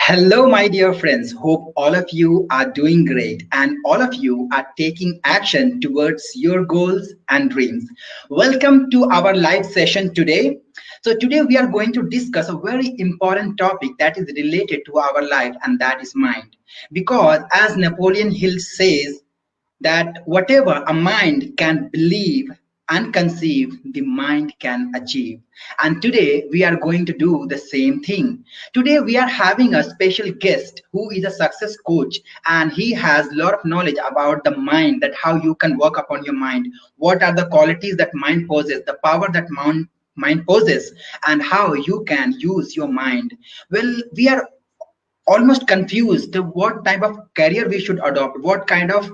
Hello, my dear friends. Hope all of you are doing great and all of you are taking action towards your goals and dreams. Welcome to our live session today. So, today we are going to discuss a very important topic that is related to our life, and that is mind. Because, as Napoleon Hill says, that whatever a mind can believe and conceive, the mind can achieve. And today we are going to do the same thing. Today we are having a special guest who is a success coach, and he has a lot of knowledge about the mind, that how you can work upon your mind, what are the qualities that mind possesses, the power that mind possesses, and how you can use your mind. Well, we are almost confused what type of career we should adopt, what kind of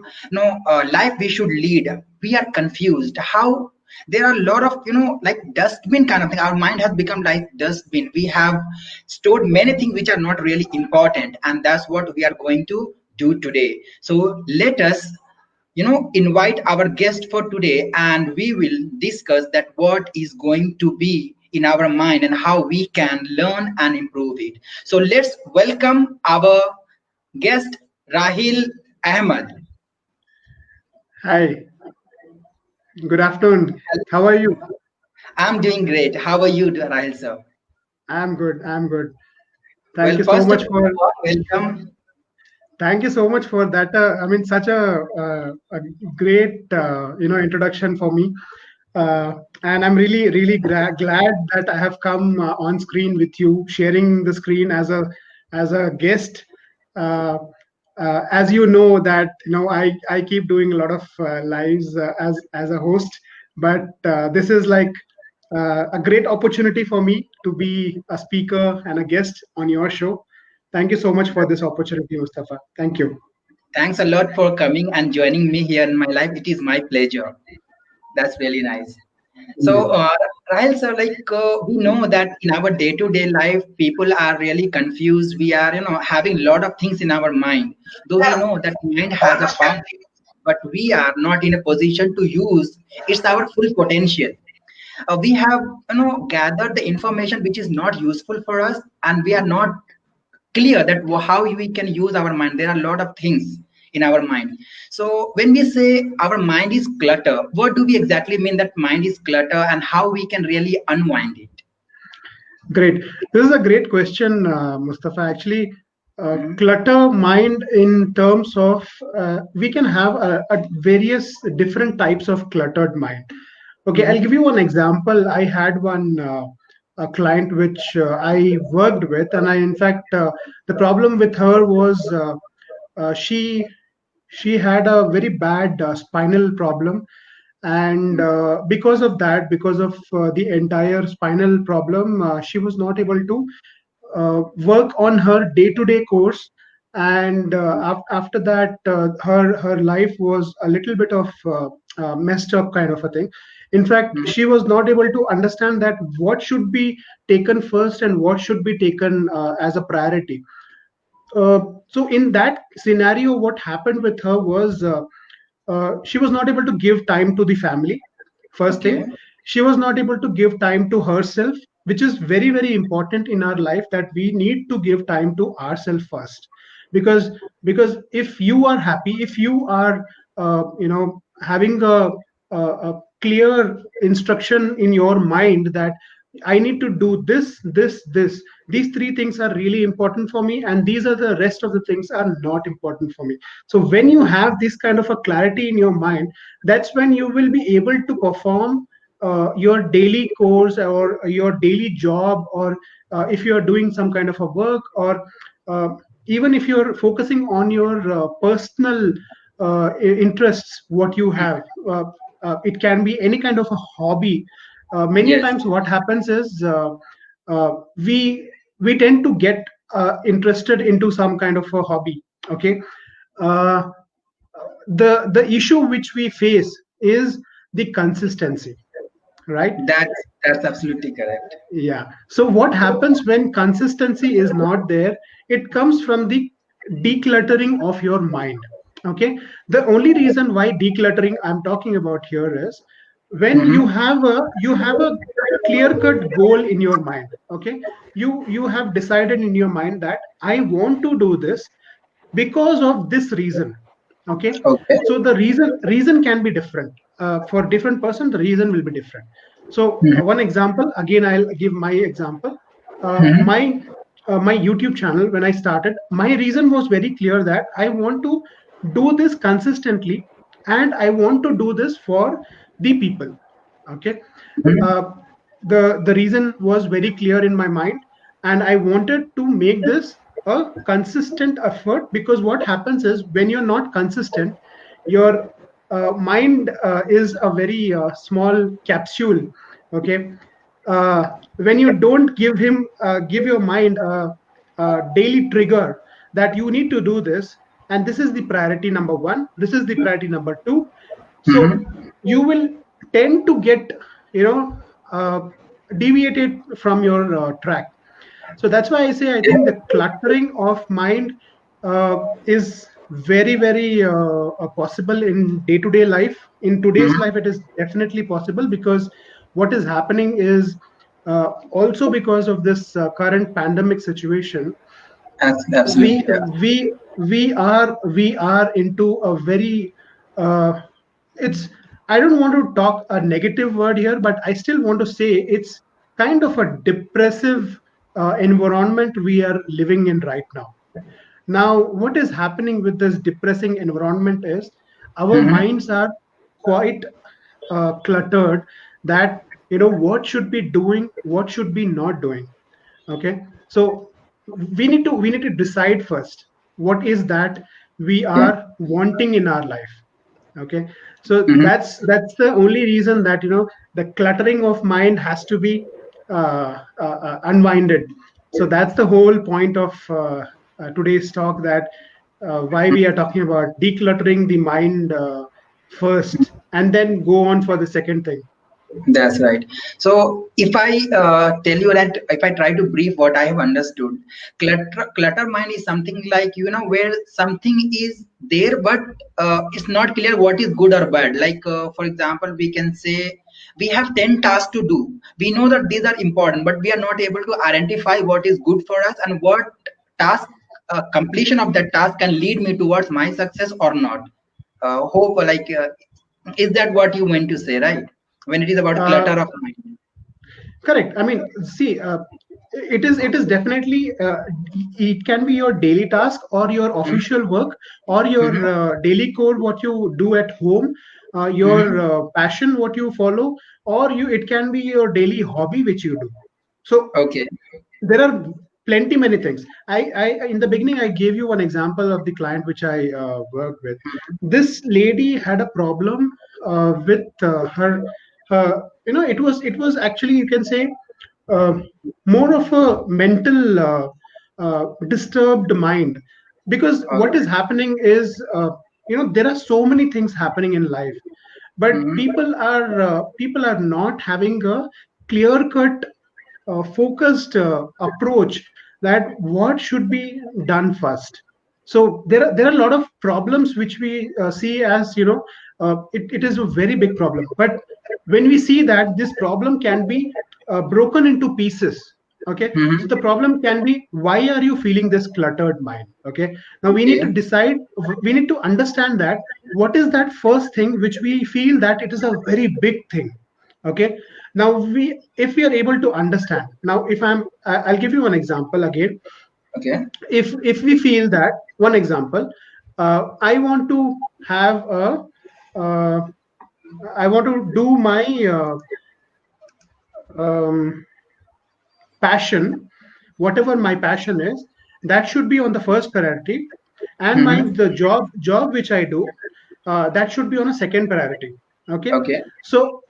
life we should lead. We are confused how there are a lot of like dustbin kind of thing. Our mind has become like dustbin. We have stored many things which are not really important, and that's what we are going to do today. So let us invite our guest for today, and we will discuss that what is going to be in our mind and how we can learn and improve it. So let's welcome our guest, Raheel Ahmed. Hi, good afternoon. How are you? I'm doing great. How are you, Raheel sir? I'm good. I'm good. Thank Well, you so first of much for all, welcome. thank you so much for that. I mean, such a great introduction for me, and I'm really glad that I have come on screen with you, sharing the screen as a guest. Uh, as you know that I keep doing a lot of lives as a host, but this is like a great opportunity for me to be a speaker and a guest on your show. Thank you so much for this opportunity, Mustafa. Thank you. Thanks a lot for coming and joining me here in my life. It is my pleasure. That's really nice. So, Mm. Rahel, sir, we know that in our day-to-day life, people are really confused. We are, having a lot of things in our mind. Though we know that mind has a power, but we are not in a position to use it's our full potential. We have, gathered the information which is not useful for us, and we are not clear that how we can use our mind. There are a lot of things in our mind. So when we say our mind is clutter, what do we exactly mean that mind is clutter, and how we can really unwind it? Great. This is a great question, Mustafa. Actually, Mhm. clutter mind in terms of we can have a various different types of cluttered mind. Okay, I'll give Mhm. you one example. I had one a client which I worked with, and in fact, the problem with her was she had a very bad spinal problem, and because of the entire spinal problem, she was not able to work on her day-to-day course, and after that, her life was a little bit of messed up kind of a thing. In fact, Mhm. she was not able to understand that what should be taken first and what should be taken as a priority. So in that scenario, what happened with her was she was not able to give time to the family. First thing, Okay. she was not able to give time to herself, which is very important in our life, that we need to give time to ourselves first. Because if you are happy, if you are having a clear instruction in your mind that I need to do this, these three things are really important for me, and these are the rest of the things are not important for me. So when you have this kind of a clarity in your mind, that's when you will be able to perform your daily course or your daily job, or if you are doing some kind of a work, or uh, even if you're focusing on your personal interests, what you have. It can be any kind of a hobby. Many a Yes. times what happens is uh, we we tend to get interested into some kind of a hobby. Okay. uh, the issue which we face is the consistency, right? That's absolutely correct. Yeah. So what happens when consistency is not there? It comes from the decluttering of your mind. Okay. The only reason why decluttering I'm talking about here is, when you have a clear cut goal in your mind. Okay, you have decided in your mind that I want to do this because of this reason. Okay, Okay. so the reason can be different. For different person the reason will be different. So one example, again I'll give my example. My YouTube channel, when I started, my reason was very clear that I want to do this consistently, and I want to do this for the people. Okay, uh, the reason was very clear in my mind, and I wanted to make this a consistent effort, because what happens is when you're not consistent, your mind is a very small capsule. Okay, when you don't give your mind a daily trigger that you need to do this, and this is the priority number one, this is the priority number two, so you will tend to get, you know uh, deviated from your track. So that's why I say I think the cluttering of mind is very very possible in day to day life. In today's life it is definitely possible, because what is happening is, also because of this current pandemic situation, we Absolutely. Yeah. we are into a very, uh, it's, I don't want to talk a negative word here, but I still want to say it's kind of a depressive environment we are living in right now. Now what is happening with this depressing environment is our minds are quite cluttered, that what should be doing, what should be not doing. Okay, so we need to decide first what is that we Okay. are wanting in our life. Okay, so that's the only reason that the cluttering of mind has to be unwinded. So that's the whole point of today's talk, that why we are talking about decluttering the mind first, and then go on for the second thing. That's right. So if I tell you that, if I try to brief what I have understood, clutter mind is something like, where something is there, but it's not clear what is good or bad. Like, for example, we can say we have 10 tasks to do. We know that these are important, but we are not able to identify what is good for us and what task, completion of that task can lead me towards my success or not. Hope, like, is that what you meant to say, right? When it is about uh, clutter of mind. Correct. I mean, see, it is definitely, it can be your daily task or your official work or your Mm-hmm. daily core, what you do at home, your Mm-hmm. passion, what you follow, or it can be your daily hobby which you do. So Okay. there are plenty many things. I in the beginning I gave you one example of the client which I worked with. This lady had a problem with her. It was actually, you can say, uh, more of a mental disturbed mind, because All what is right. happening is, there are so many things happening in life, but Mm-hmm. people are not having a clear cut focused approach, that what should be done first. So there are a lot of problems which we see as, it is a very big problem, but when we see that this problem can be broken into pieces. Okay, so the Mm-hmm. problem can be, why are you feeling this cluttered mind? Okay, now we need Okay. to decide, we need to understand that what is that first thing which we feel that it is a very big thing. Okay, now if we are able to understand, now if I'll give you one example again. Okay. If we feel that, one example, I want to have a, uh, I want to do my um, passion, whatever my passion is, that should be on the first priority, and my Mm-hmm. the job which I do, that should be on a second priority. Okay, Okay. so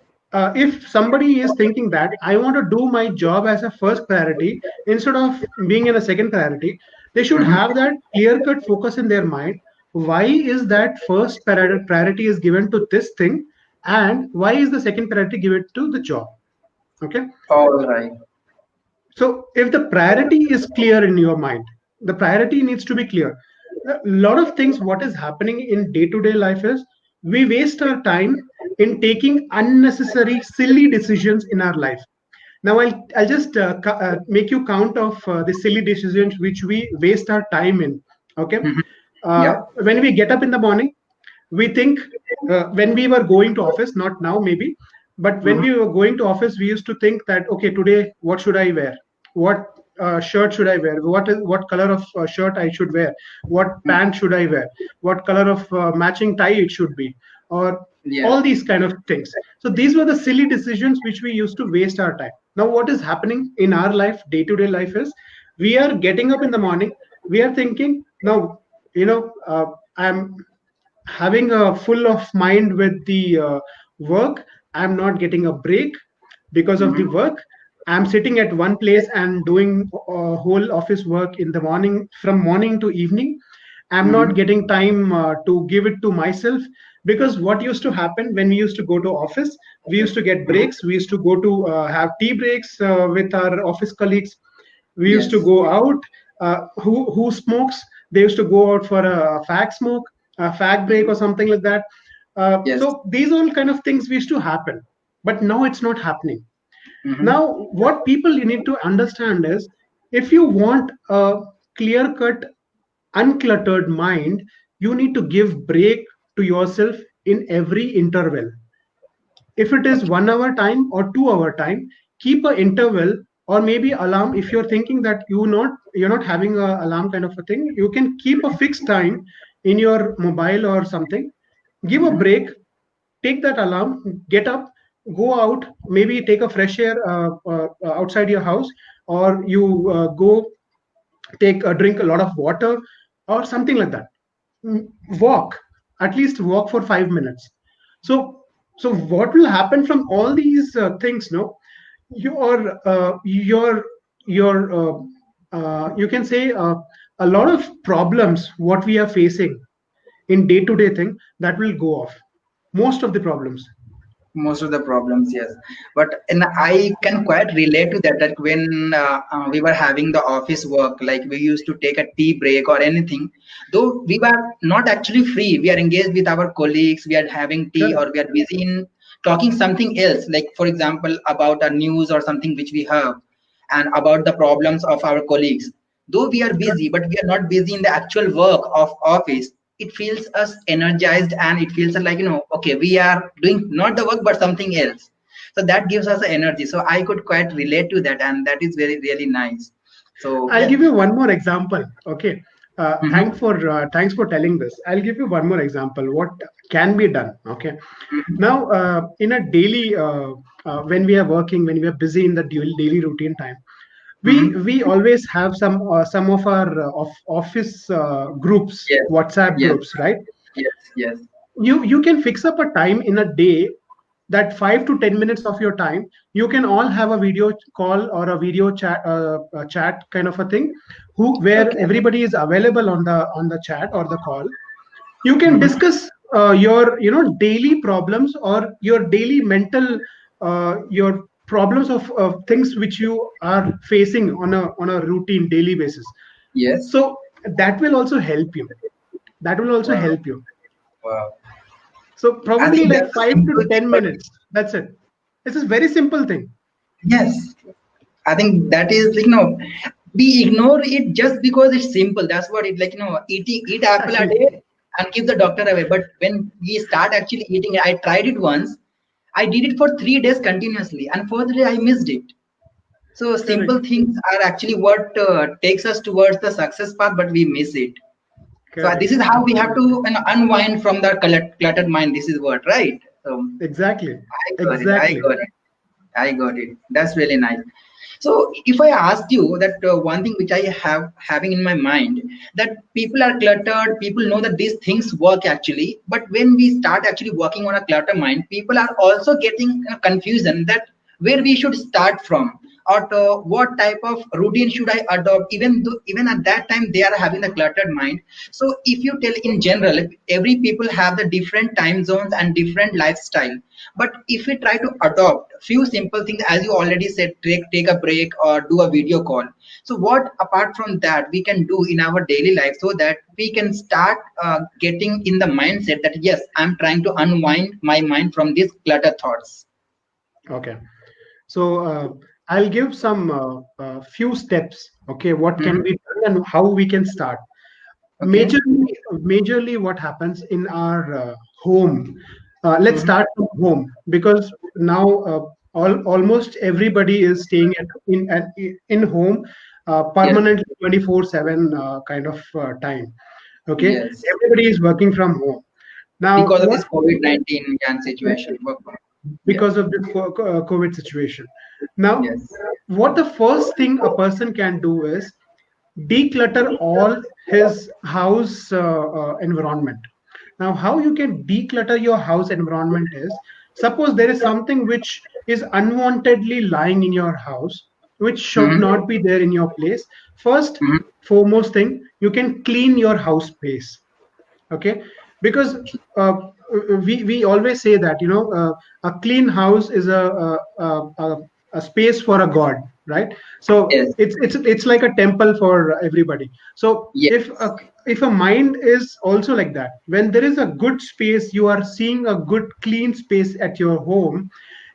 if somebody is thinking that I want to do my job as a first priority instead of being in a second priority, they should Mm-hmm. have that clear cut focus in their mind. Why is that first priority is given to this thing, and why is the second priority given to the job? Okay, All right. so if the priority is clear in your mind, the priority needs to be clear. A lot of things, what is happening in day to day life is, we waste our time in taking unnecessary silly decisions in our life. Now I'll just make you count of the silly decisions which we waste our time in. Okay, Mhm. Yeah. when we get up in the morning, we think, when we were going to office, not now maybe, but when Mhm. we were going to office, we used to think that, okay, today what should I wear? What shirt should I wear? What color of shirt I should wear? What Mhm. pant should I wear? What color of matching tie it should be? Or Yes. all these kind of things. So these were the silly decisions which we used to waste our time. Now what is happening in our life, day to day life, is we are getting up in the morning, we are thinking now, I'm having a full of mind with the work. I'm not getting a break because of the Mhm. work. I'm sitting at one place and doing whole office work in the morning, from morning to evening. I'm not Mhm. getting time to give it to myself, because what used to happen when we used to go to office, we used to get Mhm. breaks, we used to go to have tea breaks with our office colleagues, we used to Yes. go out. Who smokes? They used to go out for a fag smoke, a fag break, Mhm. or something like that. Yes. So these all kind of things used to happen, but now it's not happening. Mhm. Now, what people you need to understand is, if you want a clear cut, uncluttered mind, you need to give break to yourself in every interval. If it is Okay. 1 hour time or 2 hour time, keep a interval, or maybe alarm. If you're thinking that you're not having a alarm kind of a thing, you can keep a fixed time in your mobile or something. Give a Mhm. break, take that alarm, get up, go out, maybe take a fresh air outside your house, or you go take a drink a lot of water, or something like that. Mm, walk, at least walk for 5 minutes. So so what will happen from all these things, no, your you can say, a lot of problems what we are facing in day to day thing, that will go off, most of the problems. Most of the problems, yes, but and I can quite relate to that, that when we were having the office work, like we used to take a tea break or anything, though we were not actually free, we are engaged with our colleagues, we are having tea, Correct. or we are busy in talking something else, like for example about a news or something which we have, and about the problems of our colleagues. Though we are busy, but we are not busy in the actual work of office, it feels us energized, and it feels like, okay, we are doing not the work but something else. So that gives us energy. So I could quite relate to that, and that is very really nice. So I'll yes. give you one more example. Okay. Mm-hmm. Thanks for telling this. I'll give you one more example. What can be done? Okay. Now, in a daily, when we are working, when we are busy in the daily routine time, Mm-hmm. we always have some of our office groups, Yes. WhatsApp Yes. groups, right? Yes. Yes. You can fix up a time in a day, that 5 to 10 minutes of your time, you can all have a video call or a video chat kind of a thing, where Okay. everybody is available on the chat or the call. You can Mm-hmm. discuss your daily problems, or your daily mental, your problems of things which you are facing on a routine daily basis. Yes. So that will also help you, that will also Wow. help you. Wow. So I probably think like that's a 5 to simple thing, 10 but minutes, that's it. It's a very simple thing. yes, I think that is we ignore it just because it's simple. That's what it, eat apple a Exactly. day and keep the doctor away. But when we start actually eating it, I tried it once. I did it for 3 days continuously, and fourth day I missed it. So Correct. simple things are actually what takes us towards the success path, but we miss it. So this Correct. is how we have to Absolutely. unwind from the cluttered mind. This is what, right? So Exactly. I got it. I Exactly. got it. I got it. That's really nice. So if I asked you that one thing which I have having in my mind, that people are cluttered, people know that these things work actually, but when we start actually working on a clutter mind, people are also getting confusion that where we should start from, or what type of routine should I adopt, even though even at that time they are having a cluttered mind. So if you tell in general, if every people have the different time zones and different lifestyle, but if we try to adopt few simple things, as you already said, take a break or do a video call. So what apart from that we can do in our daily life so that we can start getting in the mindset that yes, I'm trying to unwind my mind from these clutter thoughts. Okay. So I'll give some few steps. Okay, what can Hmm. be done and how we can start. Okay. Majorly what happens in our home. Let's Hmm. start from home because now almost everybody is staying in home Yes. permanently 24/7 kind of time. Okay, Yes. everybody is working from home now. Because of What this COVID-19 can situation. Yes. because of this COVID situation. Now, Yes. what the first thing a person can do is declutter all his house environment. Now, how you can declutter your house environment is, suppose there is something which is unwantedly lying in your house, which should Hmm. not be there in your place. First, Hmm. foremost thing, you can clean your house space. Okay, because uh, we always say that a clean house is a space for a god, right? So Yes. it's like a temple for everybody. So Yes. if a mind is also like that, when there is a good space, you are seeing a good clean space at your home,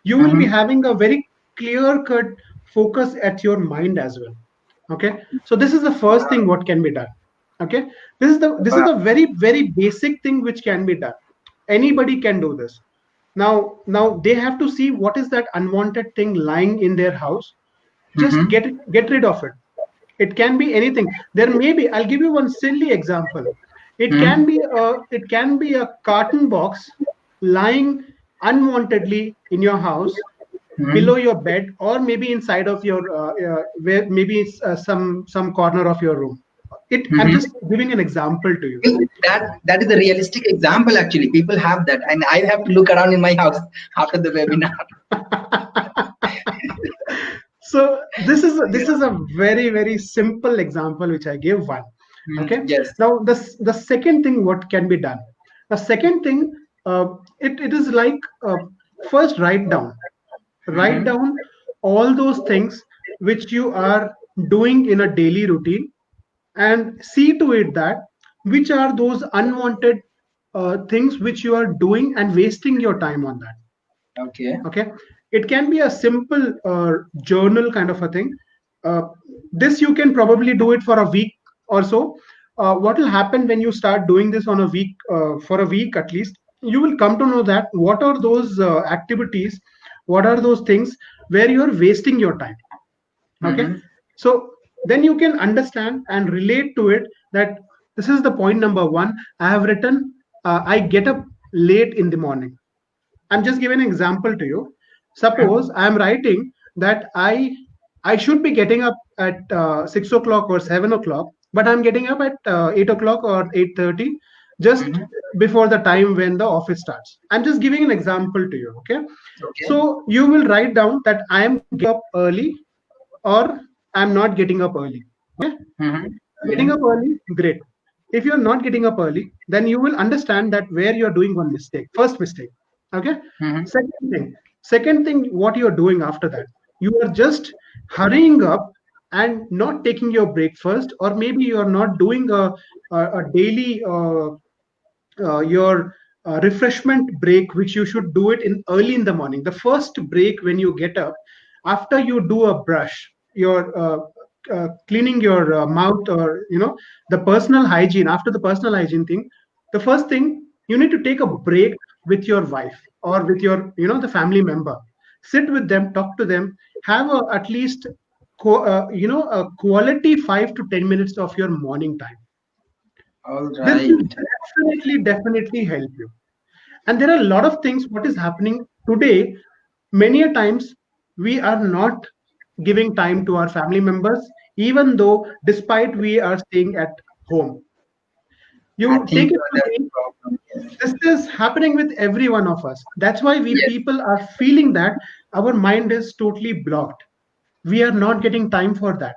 you will be Hmm. having a very clear cut focus at your mind as well. Okay, so this is the first thing what can be done. Okay, this is the Wow. very basic thing which can be done. Anybody can do this. Now they have to see what is that unwanted thing lying in their house. Just Hmm. get rid of it. It can be anything. There may be, I'll give you one silly example. Hmm. It can be a carton box lying unwantedly in your house, below Hmm. your bed, or maybe inside of your where maybe it's some corner of your room. It I'm Hmm. just giving an example to you. That is a realistic example. Actually, people have that, and I have to look around in my house after the webinar. So this is a very simple example which I gave one. Okay, Yes. now the second thing what can be done. The second thing, it is like, first write Hmm. down all those things which you are doing in a daily routine, and see to it that which are those unwanted things which you are doing and wasting your time on that. Okay. Okay, it can be a simple journal kind of a thing. uh, this you can probably do it for a week or so. What will happen when you start doing this on a week, for a week at least, you will come to know that what are those activities, what are those things where you are wasting your time. Okay, Hmm. so then you can understand and relate to it that this is the point number one. I have written, I get up late in the morning. I'm just giving an example to you. Suppose I'm writing that I should be getting up at 6 o'clock or 7 o'clock, but I'm getting up at 8 o'clock or 8:30, just Hmm. before the time when the office starts. I'm just giving an example to you. Okay, Okay. so you will write down that I am getting up early or I'm not getting up early. Okay, Hmm. getting up Hmm. early, great. If you're not getting up early, then you will understand that where you're doing one mistake. First mistake. Okay. Hmm. Second thing, what you're doing after that, you are just hurrying up and not taking your breakfast, or maybe you are not doing a daily your refreshment break, which you should do it in early in the morning. The first break when you get up, after you do a brush, your cleaning your mouth, or the personal hygiene. After the personal hygiene thing, the first thing, you need to take a break with your wife or with your the family member. Sit with them, talk to them, have at least a quality 5 to 10 minutes of your morning time. All This will right. definitely help you. And there are a lot of things what is happening today. Many a times we are not giving time to our family members, even though despite we are staying at home. I You take think it from that's the me, problem. Yes. this is happening with every one of us. That's why we Yes. people are feeling that our mind is totally blocked. We are not getting time for that.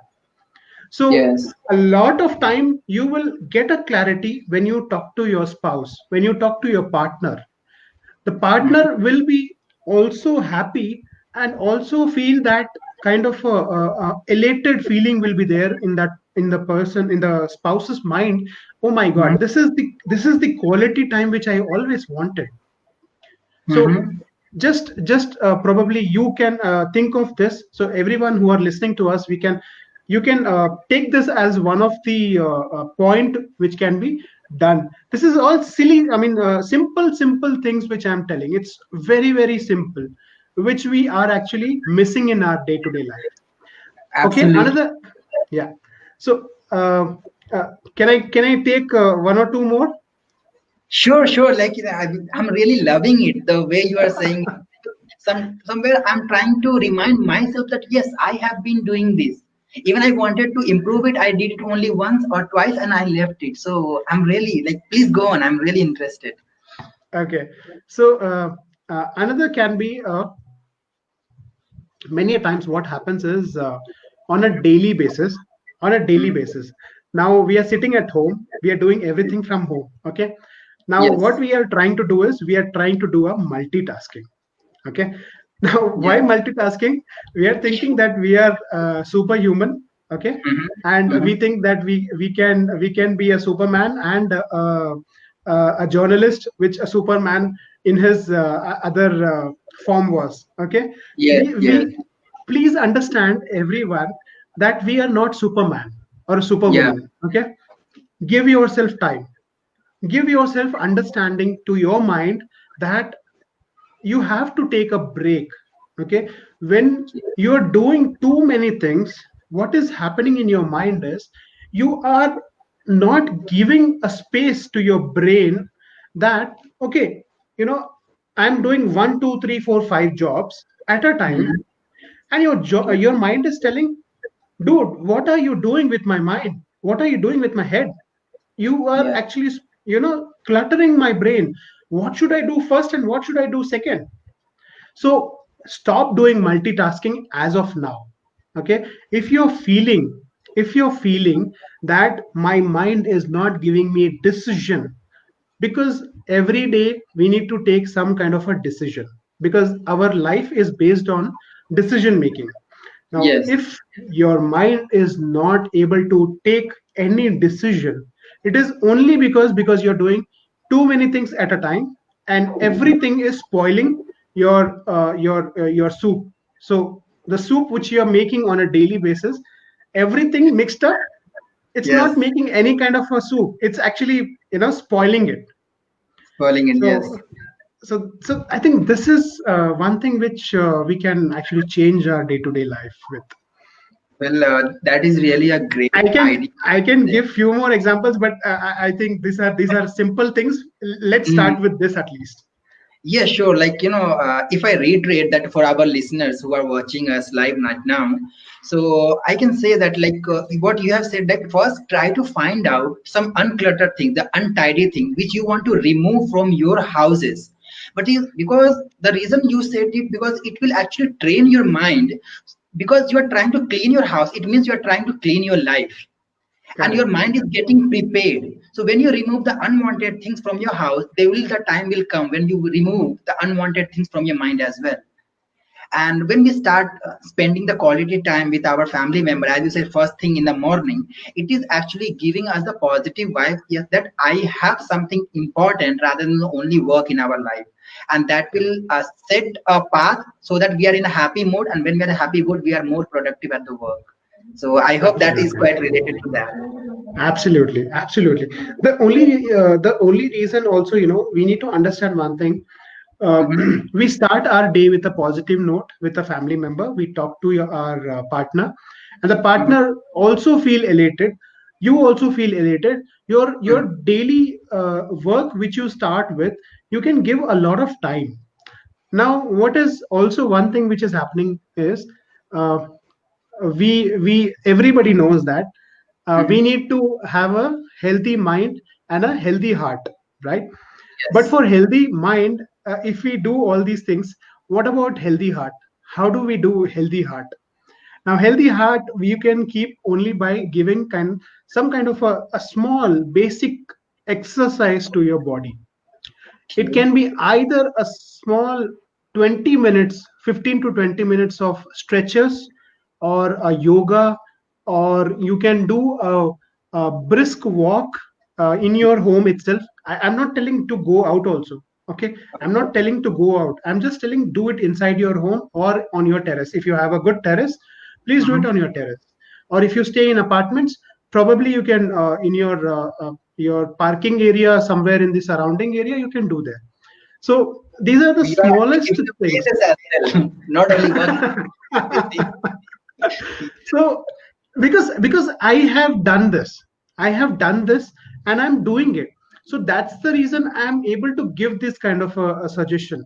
So Yes. a lot of time you will get a clarity when you talk to your spouse, when you talk to your partner. The Mhm. partner will be also happy and also feel that kind of elated feeling will be there in that, in the person, in the spouse's mind. Oh my Mhm. god, this is the quality time which I always wanted. So Mhm. just probably you can think of this. So everyone who are listening to us, we can, you can take this as one of the point which can be done. This is all silly, I mean, simple things which I'm telling. It's very very simple, which we are actually missing in our day to day life. Okay, Absolutely. another, yeah. So can I take one or two more? Sure, sure. Like I'm really loving it the way you are saying. Somewhere I'm trying to remind myself that yes, I have been doing this. Even I wanted to improve it, I did it only once or twice, and I left it. So I'm really like, please go on. I'm really interested. Okay, so another can be, many a times what happens is, on a daily basis, on a daily Mhm. basis. Now we are sitting at home, we are doing everything from home. Okay, now what Yes. we are trying to do is we are trying to do a multitasking. Okay, now why Yeah. multitasking? We are thinking that we are superhuman. Okay, Hmm. and Hmm. we think that we can be a superman and a journalist, which a superman in his other form was. Okay, Yes. Yes. we please understand everyone that we are not superman or a Yeah. superwoman. Okay, give yourself time, give yourself understanding to your mind that you have to take a break. Okay, when you're doing too many things, what is happening in your mind is you are not giving a space to your brain that, okay, you know, I'm doing 1 2 3 4 5 jobs at a time, Hmm. and your mind is telling, dude, what are you doing with my mind, what are you doing with my head? You are Yeah. actually, cluttering my brain. What should I do first and what should I do second? So stop doing multitasking as of now. Okay, if you're feeling that my mind is not giving me a decision, because every day we need to take some kind of a decision, because our life is based on decision making. Now Yes. if your mind is not able to take any decision, it is only because you're doing too many things at a time, and everything is spoiling your soup. So the soup which you are making on a daily basis, everything mixed up, it's not Yes. making any kind of a soup, it's actually, spoiling it. Falling in. Yes. So I think this is one thing which we can actually change our day to day life with. Well, that is really a I great can idea. I can give few more examples, but I think these are simple things. Let's start with this at least. Yeah, sure. Like, if I reiterate that for our listeners who are watching us live right now, so I can say that, like, what you have said, that first try to find out some uncluttered thing, the untidy thing, which you want to remove from your houses. But because the reason you said it, because it will actually train your mind, because you are trying to clean your house, it means you are trying to clean your life, and your Correct. mind is getting prepared. So when you remove the unwanted things from your house, the time will come when you remove the unwanted things from your mind as well. And when we start spending the quality time with our family member, as you said, first thing in the morning, it is actually giving us the positive vibe, yes, that I have something important rather than only work in our life. And that will set a path so that we are in a happy mood, and when we are in a happy mood, we are more productive at the work. So I hope that is Absolutely. quite related to that. Absolutely, absolutely. The only reason also, we need to understand one thing. Mhm. We start our day with a positive note with a family member. We talk to our partner, and the Mhm. partner also feel elated. You also feel elated. Your Mhm. daily work which you start with, you can give a lot of time. Now, what is also one thing which is happening is, uh, we everybody knows that we Mhm. need to have a healthy mind and a healthy heart, right? But Yes. for healthy mind, if we do all these things, what about healthy heart? How do we do healthy heart? Now, healthy heart you can keep only by giving some kind of a small basic exercise to your body. It Okay. can be either a small 20 minutes, 15 to 20 minutes of stretches or a yoga, or you can do a brisk walk in your home itself. I'm not telling to go out also. Okay. I'm not telling to go out. I'm just telling do it inside your home or on your terrace. If you have a good terrace, please do it Mhm. on your terrace. Or if you stay in apartments, probably you can in your parking area somewhere in the surrounding area you can do that. So these are the You are actually smallest giving the things. places as well, not only working. Everything. So because I have done this, I have done this, and I'm doing it. So that's the reason I'm able to give this kind of a suggestion.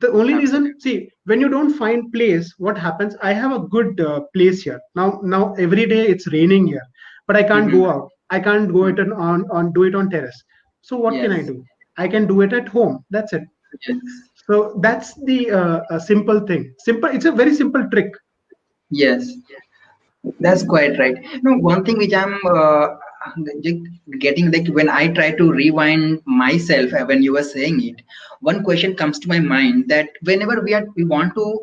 The only Absolutely. reason, see, when you don't find place, what happens? I have a good place here now. Every day it's raining here, but I can't Hmm. go out. I can't go it on do it on terrace. So what can I Yes. do? I can do it at home. That's it. Yes. So that's the simple thing. Simple. It's a very simple trick. Yes. That's quite right. No, one thing which I'm g- getting, like when I try to rewind myself when you were saying it, one question comes to my mind that whenever we want to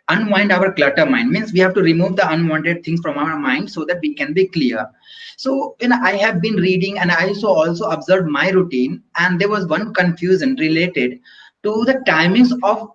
unwind our clutter mind, means we have to remove the unwanted things from our mind so that we can be clear. So when I have been reading and I also observed my routine, and there was one confusion related to the timings of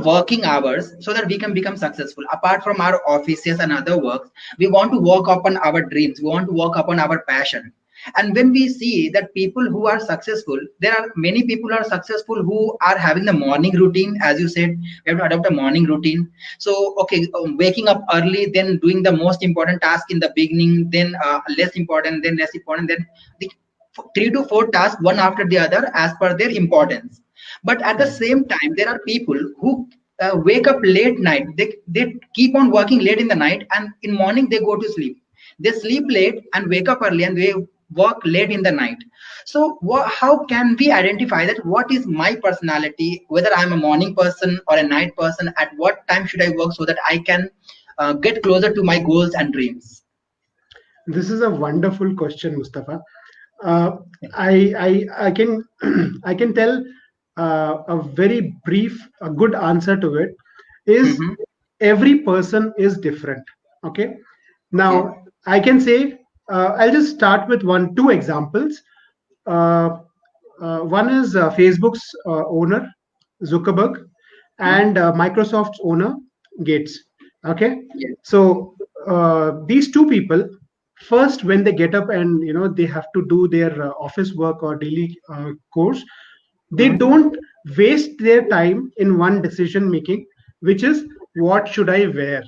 working hours so that we can become successful apart from our offices and other works. We want to work upon our dreams, we want to work upon our passion. And when we see that people who are successful, there are many people who are successful who are having the morning routine. As you said, we have to adopt a morning routine. So okay, waking up early, then doing the most important task in the beginning, then less important, then less important, then the three to four tasks one after the other as per their importance. But at the Correct. same time, there are people who wake up late night, they keep on working late in the night, and in morning they go to sleep. They sleep late and wake up early, and they work late in the night. So how can we identify that what is my personality, whether I'm a morning person or a night person, at what time should I work so that I can get closer to my goals and dreams? This is a wonderful question, Mustafa. Uh, I can I can tell a very brief, a good answer to it is Hmm. every person is different. Okay. Okay. Now I can say I'll just start with two examples. Uh, One is Facebook's owner Zuckerberg Huh? and Microsoft's owner Gates. Okay, Yes. so these two people, first when they get up and they have to do their office work or daily course, they Mhm. don't waste their time in one decision making, which is what should I wear.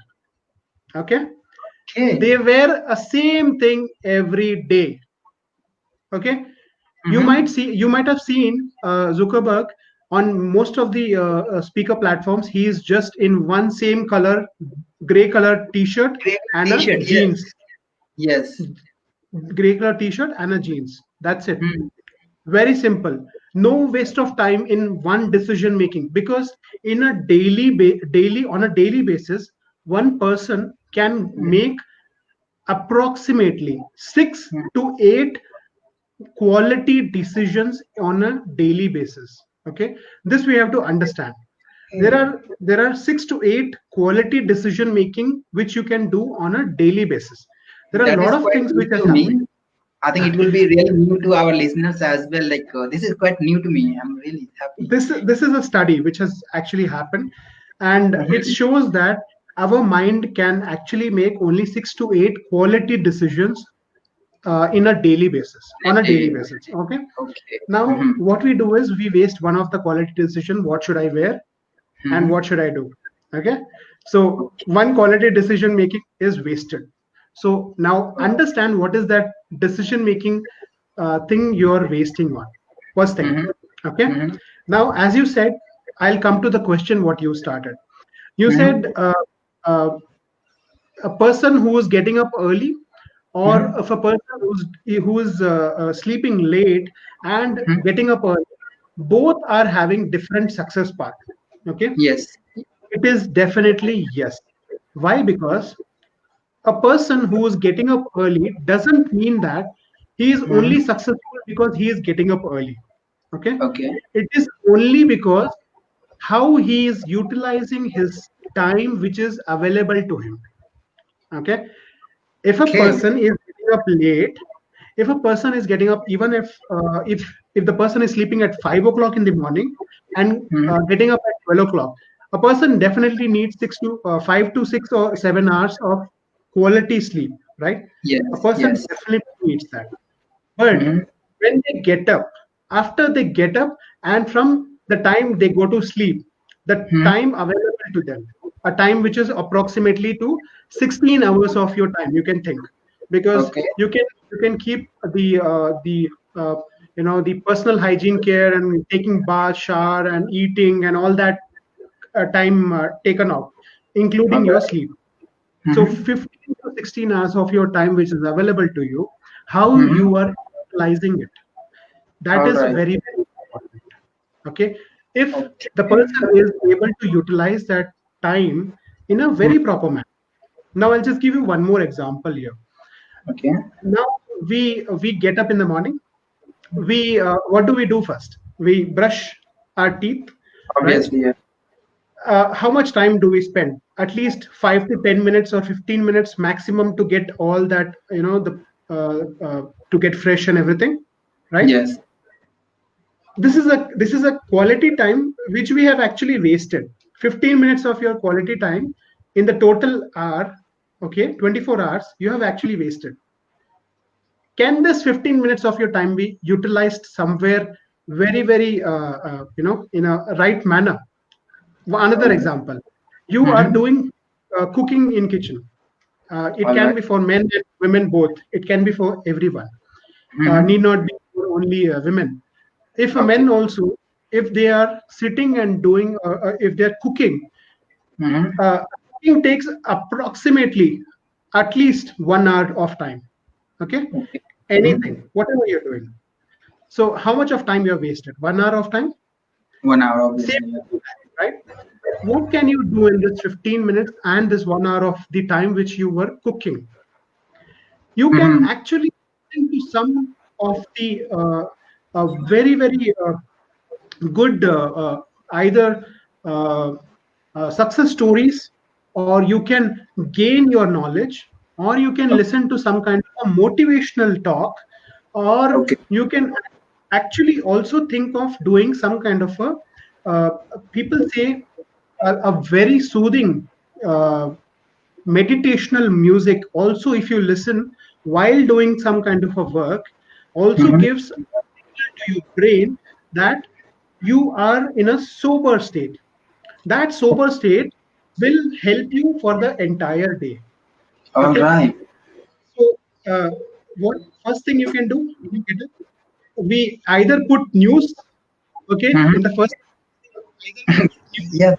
Okay, Okay. they wear a same thing every day. Okay, Mm-hmm. you might have seen Zuckerberg on most of the speaker platforms. He is just in one same color, gray color t-shirt Great and a t-shirt. Yes. jeans. Yes. Gray color t-shirt and a jeans. That's it. Hmm. Very simple. No waste of time in one decision making, because in a daily on a daily basis, one person can Mhm. make approximately 6 Hmm. to 8 quality decisions on a daily basis. Okay, this we have to understand. Okay. There are 6 to 8 quality decision making which you can do on a daily basis. There are a That lot is of quite things new which is to happening. me. I think it will be really new to our listeners as well. Like this is quite new to me. I'm really happy. This is a study which has actually happened, and it Mhm. shows that our mind can actually make only 6 to 8 quality decisions in a daily basis, on a daily Daily. basis. Okay, Okay. now Mm-hmm. what we do is we waste one of the quality decision, what should I wear and Mm-hmm. what should I do. Okay, so Okay. one quality decision making is wasted. So now understand what is that decision making thing you're wasting on. First thing. Mm-hmm. Okay, Mm-hmm. now as you said, I'll come to the question what you started. You said Mm-hmm. uh, a person who is getting up early, or Mm-hmm. if a person who's sleeping late and Mm-hmm. getting up early, both are having different success path. Okay, Yes. it is definitely yes. Why? Because a person who is getting up early doesn't mean that he is Hmm. only successful because he is getting up early. Okay, Okay. it is only because how he is utilizing his time which is available to him. Okay, if a Okay. person is getting up late, if a person is getting up, even if the person is sleeping at 5 o'clock in the morning and Hmm. getting up at 12 o'clock, a person definitely needs 5 to 6 or 7 hours of quality sleep, right? A Yes. person Yes. definitely needs that. But Hmm. when they get up, after they get up, and from the time they go to sleep, the Hmm. time available to them, a time which is approximately to 16 hours of your time, you can think, because Okay. you can keep uh, the personal hygiene care and taking bath, shower, and eating and all that time taken off, All including your right. sleep. So Hmm. 15 to 16 hours of your time which is available to you, how Hmm. you are utilizing it, that All is right. very, very important. Okay, if the Okay. person is able to utilize that time in a Hmm. very proper manner. Now I'll just give you one more example here. Okay. Now we get up in the morning. We what do we do first? We brush our teeth, right? Obviously, yeah. How much time do we spend? At least 5 to 10 minutes or 15 minutes maximum to get all that, the to get fresh and everything, right? Yes. This is a quality time which we have actually wasted. 15 minutes of your quality time in the total hour, okay, 24 hours, you have actually wasted. Can this 15 minutes of your time be utilized somewhere very, very, in a right manner? Another Okay. example, you are Hmm. doing cooking in kitchen. It All can right. be for men and women both. It can be for everyone. Need Hmm. not be for only women. If a Okay. men also, if they are sitting and doing, if they are Hmm. cooking takes approximately at least 1 hour of time. Okay, Okay. Hmm. anything, whatever you're doing. So how much of time you have wasted? 1 hour of time. 1 hour, Same, obviously. Yeah. right? What can you do in this 15 minutes and this 1 hour of the time which you were cooking? You can Hmm. actually listen to some of the very, very good either uh, success stories, or you can gain your knowledge, or you can listen to some kind of a motivational talk, or Okay. you can actually also think of doing some kind of a uh, people say a very soothing uh, meditational music also, if you listen while doing some kind of a work, also Hmm. gives a signal to your brain that you are in a sober state. That sober state will help you for the entire day. All Okay, right. so uh, what first thing you can do when you get up, we either put news, okay, Hmm. in the first, either we put news Yes.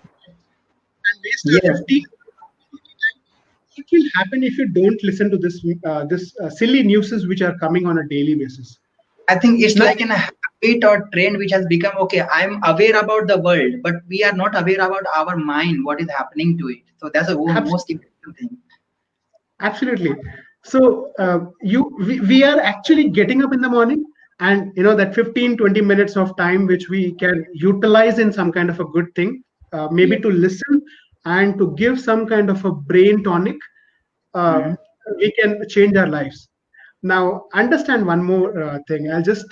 and waste our Yes. 50 time. What will happen if you don't listen to this silly newses which are coming on a daily basis? I think it's Now, like an habit or trend which has become okay. I'm aware about the world, but we are not aware about our mind, what is happening to it. So that's the most absolutely, important thing. absolutely. So we are actually getting up in the morning, and that 15-20 minutes of time which we can utilize in some kind of a good thing, maybe Yes. to listen and to give some kind of a brain tonic, uh, Hmm. we can change our lives. Now, understand one more thing. I'll just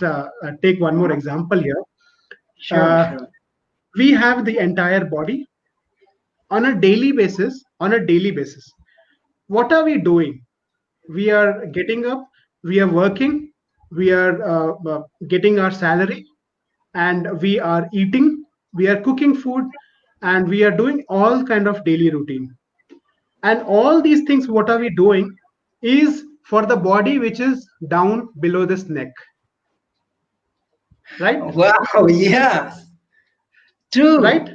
take one more Uh-huh. example here. Sure, Uh, sure. we have the entire body on a daily basis. On a daily basis, what are we doing? We are getting up, we are working, we are getting our salary, and we are eating, we are cooking food, and we are doing all kind of daily routine. And all these things, what are we doing, is for the body which is down below this neck, right? Wow. Yeah. True. Right,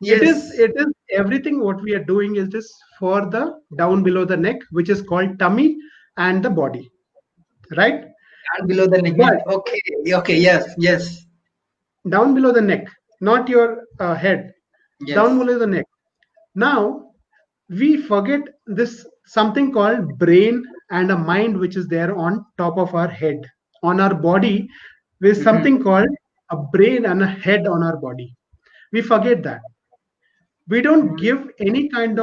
Yes. it is everything what we are doing is this for the down below the neck, which is called tummy and the body, right? And below the neck But means okay. Okay. Yes. Yes. down below the neck, not your head, down Yes. below the neck. Now, we forget this something called brain and a mind which is there on top of our head. On our body there's Mhm. something called a brain and a head on our body. We forget that. We don't Mhm. give any kind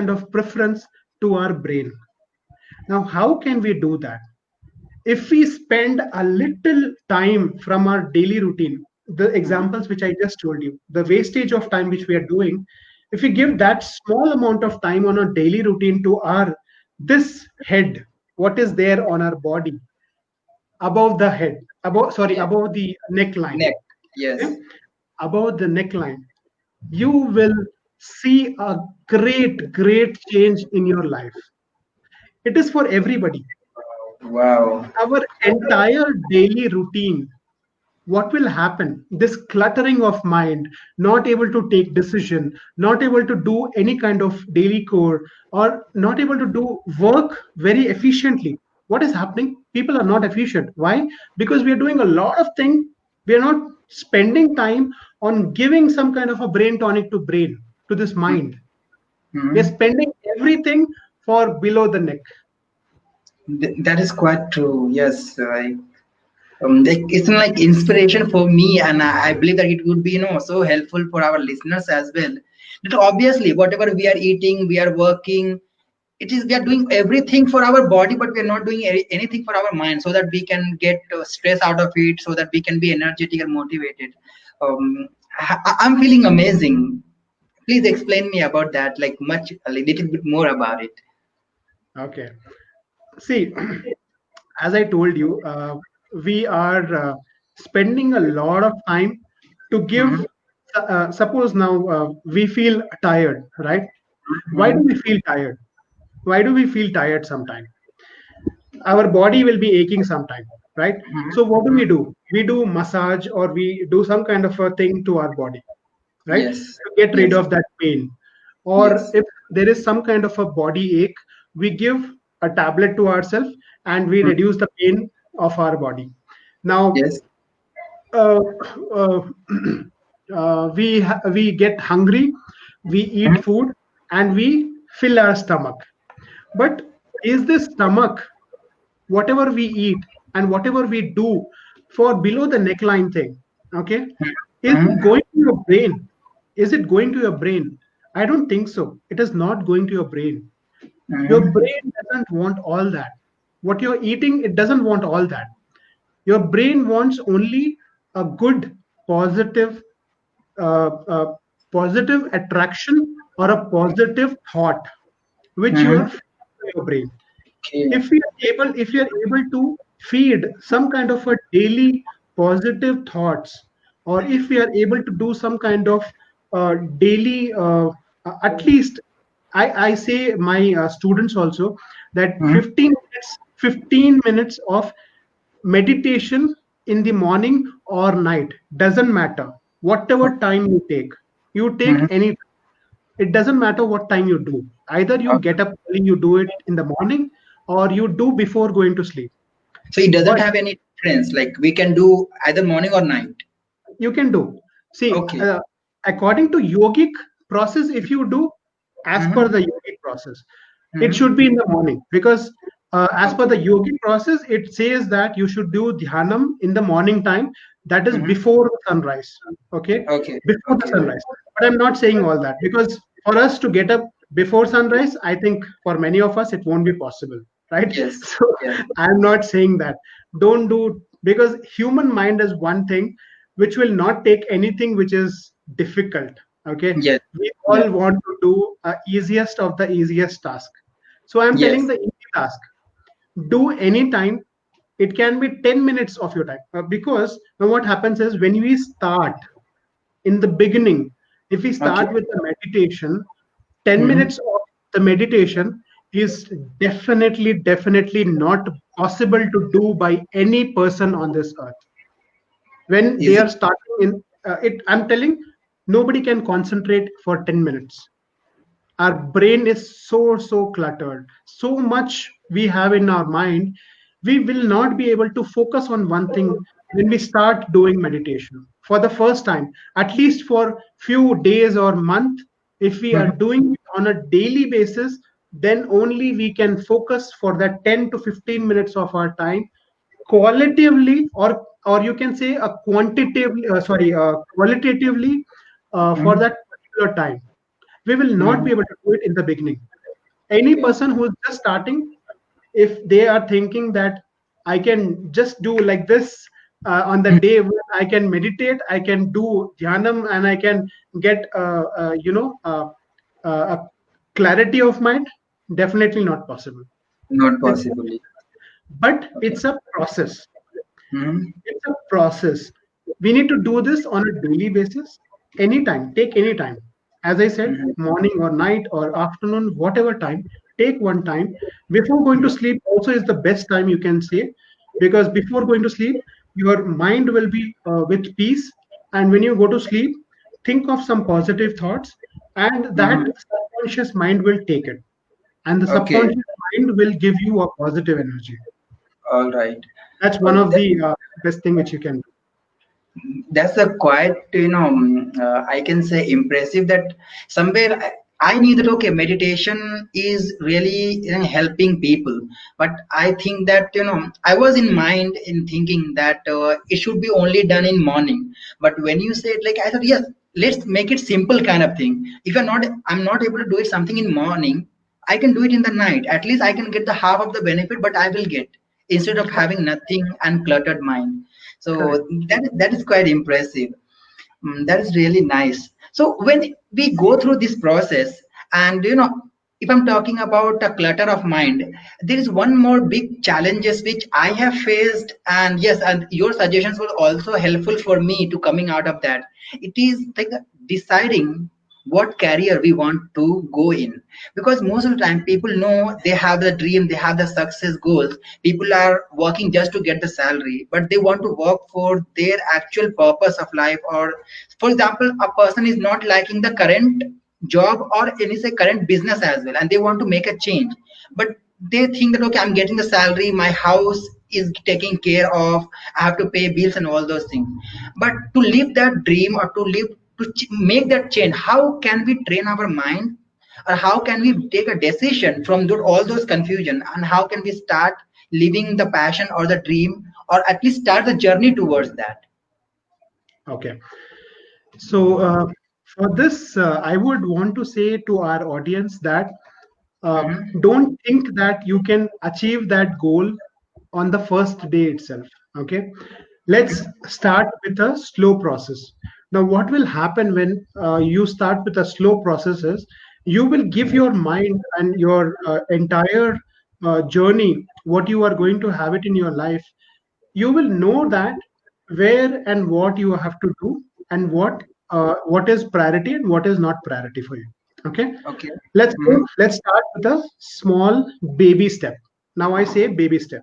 of preference to our brain. Now how can we do that? If we spend a little time from our daily routine, the Mhm. examples which I just told you, the wastage of time which we are doing, if we give that small amount of time on a daily routine to our this head, what is there on our body, above the head, above, sorry, Yes. above the neckline, Neck. okay? Yes. Above the neckline, you will see a great change in your life. It is for everybody. Wow. Our entire daily routine, what will happen, this cluttering of mind, not able to take decision, not able to do any kind of daily core, or not able to do work very efficiently. What is happening? People are not efficient. Why? Because we are doing a lot of things. We are not spending time on giving some kind of a brain tonic to brain, to this mind. We are Mhm. spending everything for below the neck. That is quite true. Yes. Like it's like inspiration for me, and I believe that it would be so helpful for our listeners as well. That obviously, whatever we are eating, we are working. It is we are doing everything for our body, but we are not doing anything for our mind, so that we can get stress out of it, so that we can be energetic and motivated. I'm feeling amazing. Please explain me about that, like much a little bit more about it. Okay. See, as I told you, we are spending a lot of time to Mhm. give. Suppose now we feel tired, right? Why do Mhm. we feel tired? Why do we feel tired sometime? Our body will be aching sometime, right? Mhm. So what do? Mhm. We do massage, or we do some kind of a thing to our body, right? Yes. To get rid Yes. of that pain. Or Yes. if there is some kind of a body ache, we give a tablet to ourselves and we Mhm. reduce the pain of our body. Now, Yes. uh, uh, we get hungry, we eat Mhm. food, and we fill our stomach. But is this stomach, whatever we eat and whatever we do for below the neckline thing, okay, is it Mhm. going to your brain? Is it going to your brain? I don't think so. It is not going to your brain. Your Mhm. brain doesn't want all that. What you're eating, it doesn't want all that. Your brain wants only a good, positive, uh, uh, positive attraction or a positive thought, which you are Mhm. feeding to your brain. Okay. If you are able to feed some kind of a daily positive thoughts, or if we are able to do some kind of daily at least, I say my students also that Mhm. 15 minutes of meditation in the morning or night, doesn't matter. Whatever time you take Mhm. any, it doesn't matter what time you do. Either you Okay. get up early, you do it in the morning, or you do before going to sleep. So it doesn't But have any difference. Like we can do either morning or night. you can do. See, Okay. according to yogic process, if you do as per Mm-hmm. the yogic process, it Mm-hmm. should be in the morning, because as per Okay. the yogic process, it says that you should do dhyanam in the morning time, that is Mm-hmm. before the sunrise. Okay, Okay. before the Okay. sunrise. But I'm not saying all that, because for us to get up before sunrise, I think for many of us it won't be possible, right? Yes. So Yes. I'm not saying that. Don't do, because human mind is one thing which will not take anything which is difficult. Okay, Yes. we all Yes. want to do easiest of the easiest task. So I'm telling Yes. the easy task. Do anytime. It can be 10 minutes of your time. Because now what happens is, when we start in the beginning, if we Okay. start with the meditation, 10 Mm-hmm. minutes of the meditation is definitely not possible to do by any person on this earth. When they Is are it? starting in it, I'm telling, nobody can concentrate for 10 minutes. Our brain is so cluttered, so much we have in our mind, we will not be able to focus on one thing when we start doing meditation for the first time, at least for few days or month. If we are Mhm. doing it on a daily basis, then only we can focus for that 10 to 15 minutes of our time qualitatively, or you can say a quantitatively, qualitatively, for Mhm. that particular time. We will not Mhm. be able to do it in the beginning. Any Okay. person who is just starting, if they are thinking that I can just do like this, on the Mhm. day when I can meditate, I can do dhyanam, and I can get a clarity of mind, definitely not possible. Not It's possibly. but Okay. it's a process. Mhm. It's a process. We need to do this on a daily basis, anytime, take any time. As I said, Mhm. morning or night or afternoon, whatever time, take one time. Before going to sleep, also is the best time you can say, because before going to sleep, your mind will be with peace. And when you go to sleep, think of some positive thoughts, and that Mhm. subconscious mind will take it. And the Okay. subconscious mind will give you a positive energy. All right. That's one Oh, of the best thing which you can do. that's a quite, I can say impressive that somewhere I knew that okay, meditation is really, helping people, but I think that, I was in mind in thinking that it should be only done in morning. But when you said, like, I thought, yes, let's make it simple kind of thing. If I'm not able to do it something in morning, I can do it in the night. At least I can get the half of the benefit, but I will get, instead of having nothing and cluttered mind. Correct. So that is quite impressive. That is really nice. So when we go through this process, and if I'm talking about a clutter of mind, there is one more big challenges which I have faced, and yes, and your suggestions were also helpful for me to coming out of that. It is like deciding what career we want to go in, because most of the time people know they have the dream, they have the success goals. People are working just to get the salary, but they want to work for their actual purpose of life. Or for example, a person is not liking the current job or any say current business as well, and they want to make a change. But they think that okay, I'm getting the salary, my house is taken care of, I have to pay bills and all those things. But to live that dream, or to live, to make that change, how can we train our mind, or how can we take a decision from all those confusion, and how can we start living the passion or the dream, or at least start the journey towards that? Okay. So, for this, I would want to say to our audience that Hmm. don't think that you can achieve that goal on the first day itself. Okay. Let's start with a slow process. Now, what will happen when you start with a slow process is you will give your mind and your entire journey, what you are going to have it in your life, you will know that where and what you have to do, and what is priority and what is not priority for you. Okay, Okay. let's go. Hmm. Let's start with a small baby step. Now I say baby step.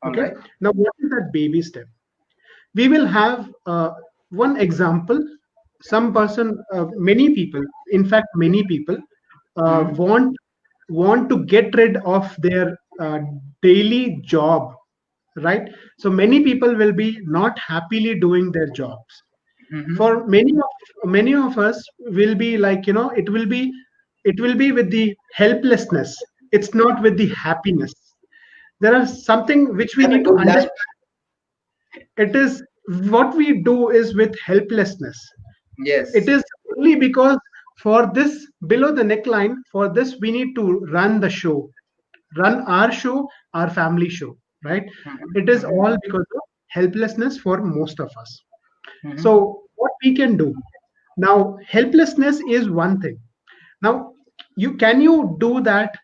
All Okay, right. now what is that baby step? We will have one example. Some person, many people, in fact many people uh, Hmm. want want to get rid of their daily job, right? So many people will be not happily doing their jobs. Hmm. For many of us will be like, it will be with the helplessness. It's not with the happiness. There are something which we Have a need to good life. understand. It is what we do is with helplessness. It Yes. is only because for this below the neckline, for this we need to run the show, run our show, our family show, right? Hmm. It is Hmm. all because of helplessness for most of us. Hmm. So what we can do now, helplessness is one thing. Now, you do that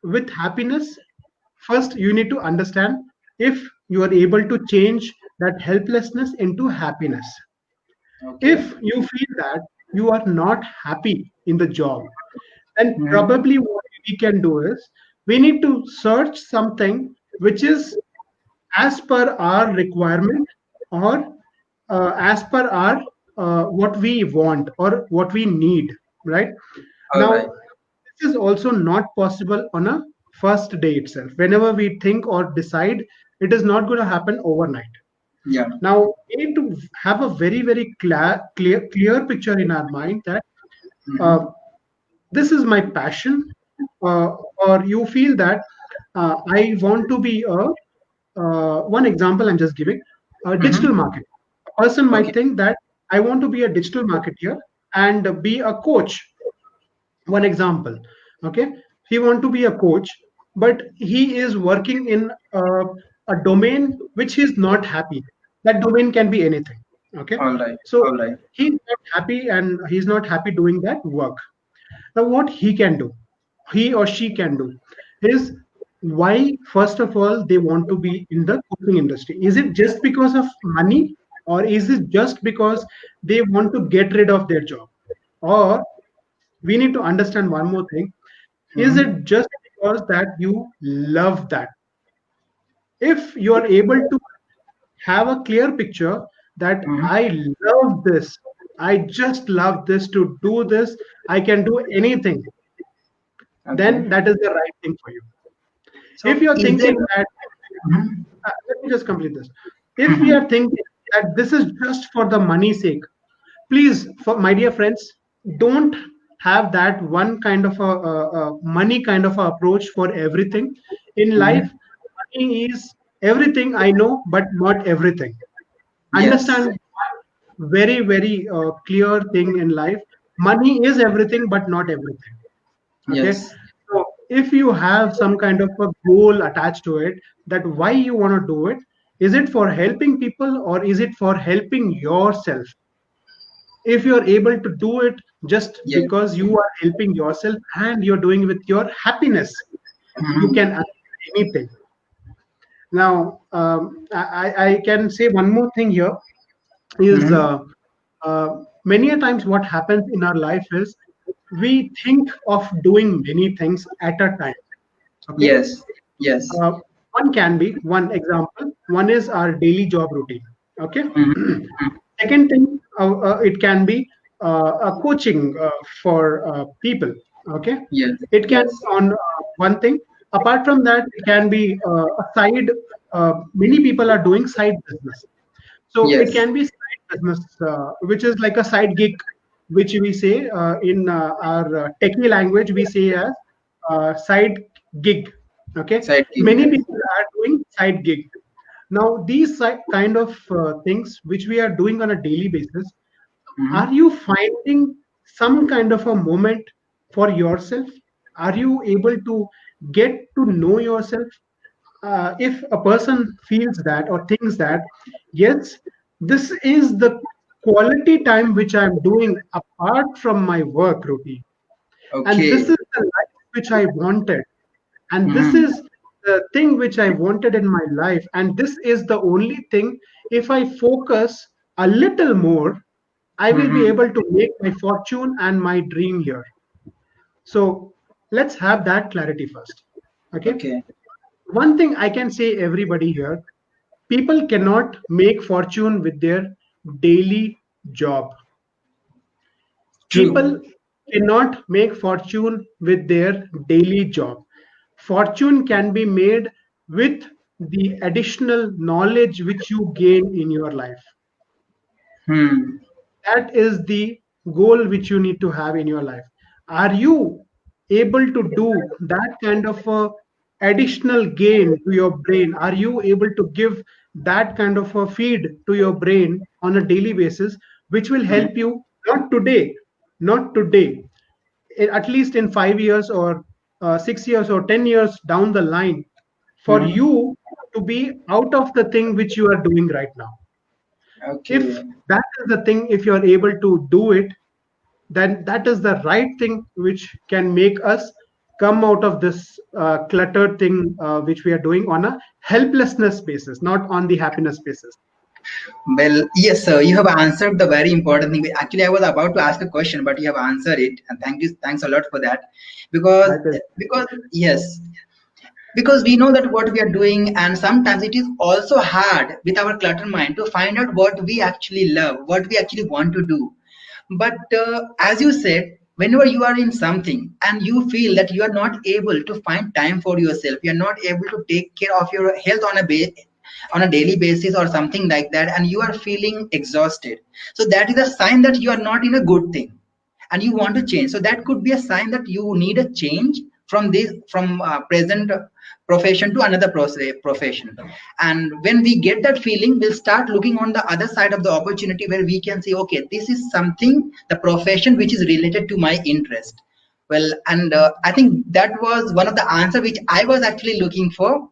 with happiness? First, you need to understand if you are able to change that helplessness into happiness. Okay. If you feel that you are not happy in the job, then Hmm. probably what we can do is we need to search something which is as per our requirement, or as per our what we want or what we need, right? All right. Now, this is also not possible on a first day itself. Whenever we think or decide, it is not going to happen overnight. Yeah. Now, we need to have a very, very clear picture in our mind that uh, Hmm. this is my passion, or you feel that I want to be a one example I'm just giving, a digital Mm-hmm. marketer. A person might Okay. think that I want to be a digital marketer and be a coach. One example, okay, he want to be a coach, but he is working in a domain which he's not happy. That domain can be anything, okay. All right. So All right. he's not happy and he's not happy doing that work. Now what he can do, he or she can do, is, why first of all they want to be in the coaching industry? Is it just because of money, or is it just because they want to get rid of their job? Or we need to understand one more thing: is Mm-hmm. it just because that you love that? If you are able to have a clear picture that Mm-hmm. I love this, I just love this, to do this, I can do anything, Okay. then that is the right thing for you. If So you're is there? thinking that, Mhm. let me just complete this. If we Mhm. are thinking that this is just for the money sake, please, for my dear friends, don't have that one kind of a money kind of a approach for everything in life. Mhm. Money is everything, I know, but not everything. Yes. Understand, very very clear thing in life: money is everything but not everything, okay. Yes. So if you have some kind of a goal attached to it, that why you want to do it, is it for helping people or is it for helping yourself? If you're able to do it just Yes. because you are helping yourself and you're doing with your happiness, you Mhm. can achieve anything. Now I can say one more thing here is, Mhm. many a times what happens in our life is we think of doing many things at a time, okay. Yes. Yes. uh, One can be, one example, one is our daily job routine, okay. Mhm. Second thing, it can be a coaching for people, okay. Yes. It can Yes. be on one thing. Apart from that, it can be a side, many people are doing side business. So it Yes. can be side business, which is like a side gig, which we say in our techie language, we say as side gig. Okay, Side gig. many Yes. people are doing side gig. Now, these kind of things which we are doing on a daily basis, Mhm. are you finding some kind of a moment for yourself? Are you able to get to know yourself? If a person feels that or thinks that, yes, this is the quality time which I'm doing apart from my work routine, and this Okay. is the life which I wanted, and this Mhm. is the thing which I wanted in my life, and this is the only thing, if I focus a little more, I will be Mhm. able to make my fortune and my dream here. So let's have that clarity first. Okay. Okay. One thing I can say everybody here: people cannot make fortune with their daily job. True. People cannot make fortune with their daily job. Fortune can be made with the additional knowledge which you gain in your life. Hmm. That is the goal which you need to have in your life. Are you able to do that kind of a additional gain to your brain? Are you able to give that kind of a feed to your brain on a daily basis, which will Mhm. help you, not today, not today, at least in 5 years or 6 years or 10 years down the line, for Mhm. you to be out of the thing which you are doing right now? If Okay. that is the thing, if you are able to do it, then that is the right thing which can make us come out of this cluttered thing which we are doing on a helplessness basis, not on the happiness basis. Well, yes, sir. You have answered the very important thing. Actually, I was about to ask a question, but you have answered it, and thank you. Thanks a lot for that. Because, That is because yes, because we know that what we are doing, and sometimes it is also hard with our clutter mind to find out what we actually love, what we actually want to do. But as you said, whenever you are in something and you feel that you are not able to find time for yourself, you are not able to take care of your health on a daily basis or something like that, and you are feeling exhausted, so that is a sign that you are not in a good thing. and you want to change. So that could be a sign that you need a change from this, from present profession to another profession. And when we get that feeling, we'll start looking on the other side of the opportunity, where we can say, okay, this is something, the profession which is related to my interest. Well, and I think that was one of the answer which I was actually looking for.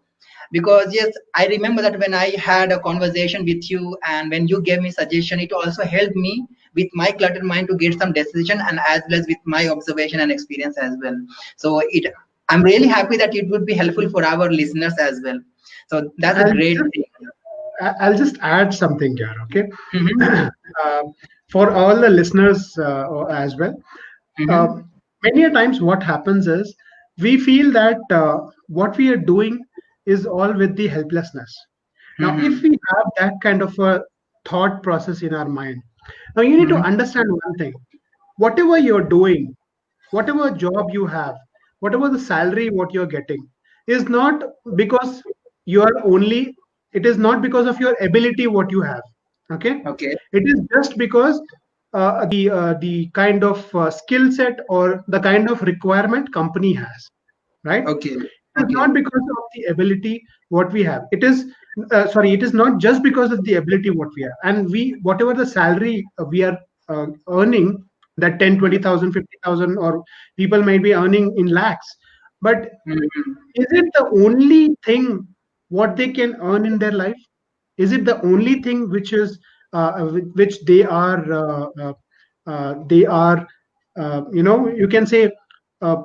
Because yes, I remember that when I had a conversation with you, and when you gave me suggestion, it also helped me with my cluttered mind to get some decision, and as well as with my observation and experience as well. So it, I'm really happy that it would be helpful for our listeners as well. So that's a I'll great just thing. I'll just add something here, okay? Mm-hmm. For all the listeners as well. Uh, Mm-hmm. Many a times, what happens is we feel that what we are doing is all with the helplessness. Now, if Mm-hmm. we have that kind of a thought process in our mind, now you need to Mm-hmm. understand one thing: whatever you're doing, whatever job you have, whatever the salary what you're getting, is not because you are only. It is not because of your ability what you have. Okay, Okay. it is just because the kind of skill set or the kind of requirement company has, right? Okay. It is Okay. not because of the ability what we have. It is sorry, it is not just because of the ability what we have. And we, whatever the salary we are earning, that 10, Mm-hmm. 20,000, 50,000, or people might be earning in lakhs. But Mm-hmm. is it the only thing what they can earn in their life? Is it the only thing which is which they are you can say uh,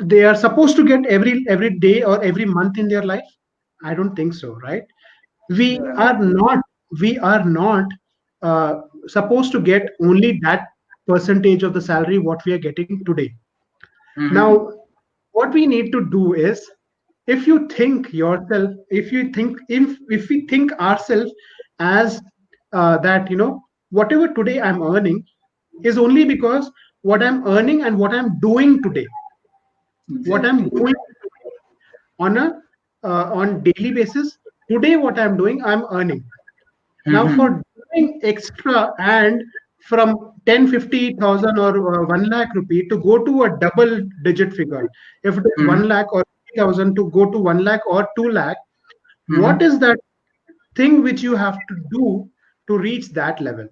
they are supposed to get every day or every month in their life? I don't think so, right? we Yeah. are not we are not uh, supposed to get only that percentage of the salary what we are getting today. Mm-hmm. Now, what we need to do is, if you think yourself, if we think ourselves as that, whatever today I'm earning is only because what I'm earning and what I'm doing today, what I'm Exactly. doing on a on daily basis. Today, what I'm doing, I'm earning. Now, Mm-hmm. for doing extra and from 10, 50,000 or 1 lakh rupee to go to a double digit figure, if it is Mm-hmm. 1 lakh or 50,000 to go to 1 lakh or 2 lakh, what Mm-hmm. is that thing which you have to do to reach that level?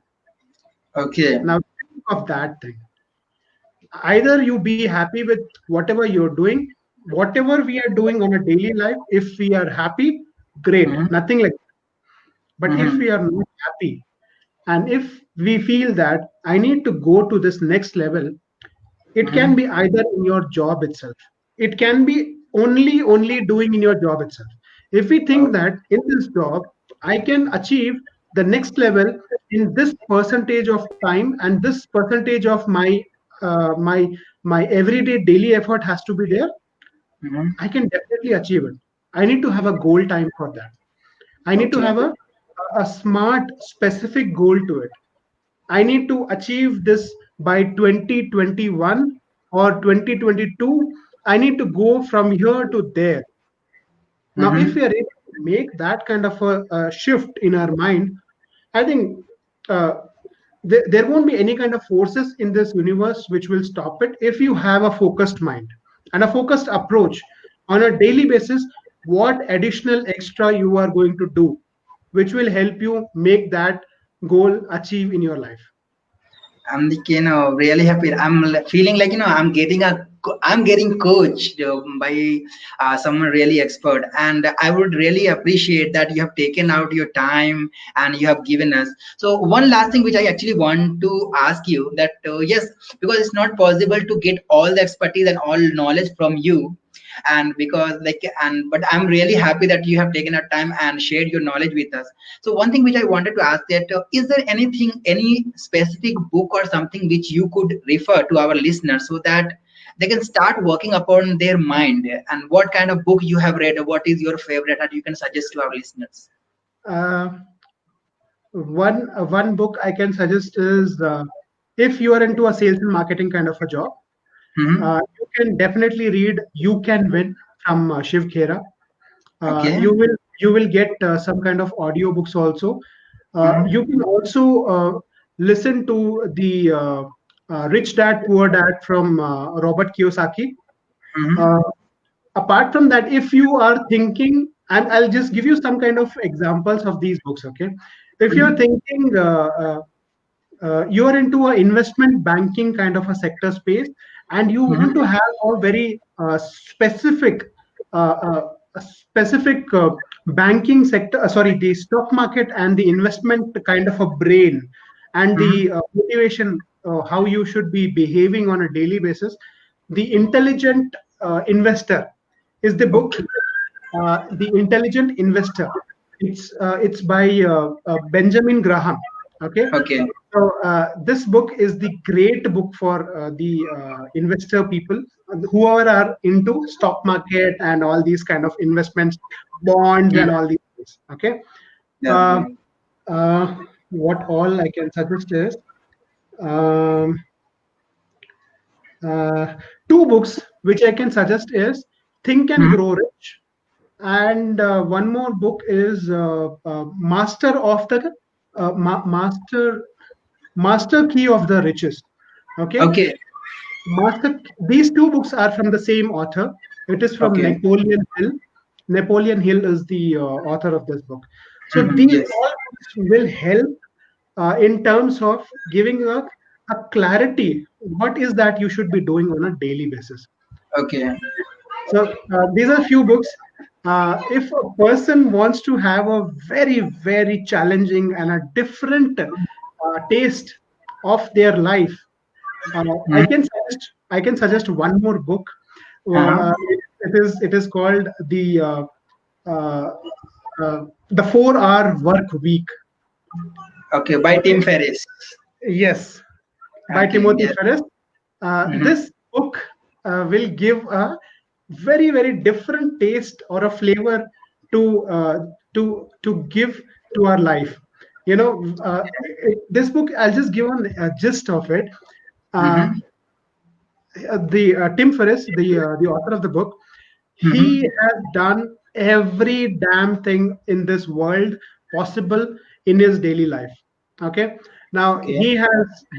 Okay. Now, think of that thing. Either you be happy with whatever you're doing, whatever we are doing on a daily life. If we are happy, great, Mm-hmm. nothing like that. But if Mm-hmm. we are not happy, and if we feel that I need to go to this next level, it can Mm-hmm. be either in your job itself. It can be only doing in your job itself. If we think Okay. that in this job I can achieve the next level in this percentage of time, and this percentage of my uh, my my everyday daily effort has to be there, Mm-hmm. I can definitely achieve it. I need to have a goal time for that. I need to Okay. have a smart specific goal to it. I need to achieve this by 2021 or 2022. I need to go from here to there. Now, if Mm-hmm. we are able to make that kind of a shift in our mind, I think uh, there won't be any kind of forces in this universe which will stop it if you have a focused mind and a focused approach on a daily basis. What additional extra you are going to do, which will help you make that goal achieve in your life. I'm like, really happy. I'm feeling like, I'm getting coached by someone really expert, and I would really appreciate that you have taken out your time and you have given us. So one last thing which I actually want to ask you, that yes, because it's not possible to get all the expertise and all knowledge from you, and because like, and but I'm really happy that you have taken our time and shared your knowledge with us. So one thing which I wanted to ask, that is there anything, any specific book or something which you could refer to our listeners, so that they can start working upon their mind? And what kind of book you have read, or what is your favorite that you can suggest to our listeners? Uh, one book I can suggest is, if you are into a sales and marketing kind of a job, Hmm. you can definitely read "You Can Win" from Shiv Khera. Okay. You will get some kind of audio books also. You Hmm. can also listen to the Rich Dad Poor Dad from Robert Kiyosaki. Mm-hmm. Uh, Apart from that, if you are thinking, and I'll just give you some kind of examples of these books, okay? If you're Mm-hmm. thinking you are into a investment banking kind of a sector space, and you want to Mm-hmm. have a very specific banking sector, sorry, the stock market and the investment kind of a brain, and Mm-hmm. the motivation, how you should be behaving on a daily basis. The Intelligent Investor is the book. Okay. The Intelligent Investor. It's by Benjamin Graham. Okay, Okay. so this book is the great book for the investor people, whoever are into stock market and all these kind of investments, bonds Mm. and all these things. Okay, uh, Definitely. what all I can suggest is um, uh, two books which I can suggest is Think and Mm-hmm. Grow Rich, and one more book is Master of the Master Key of the Riches. Okay, Okay. Master. These two books are from the same author. It is from Okay. Napoleon Hill. Napoleon Hill is the author of this book. So Mm-hmm. these Yes. all books will help in terms of giving a clarity. What is that you should be doing on a daily basis? Okay. So these are few books. If a person wants to have a very very challenging and a different taste of their life, Mm-hmm. I can suggest one more book. Uh-huh. It is called uh, the 4 Hour Work Week. Okay. By Okay. Tim Ferriss. Yes, by Okay. Timothy Yes. Ferris. Mm-hmm. This book will give a very very different taste or a flavor to to give to our life. You know, this book, I'll just give a gist of it. Uh, Mm-hmm. the Tim Ferriss, the author of the book, he Mm-hmm. has done every damn thing in this world possible in his daily life. Okay, now Okay.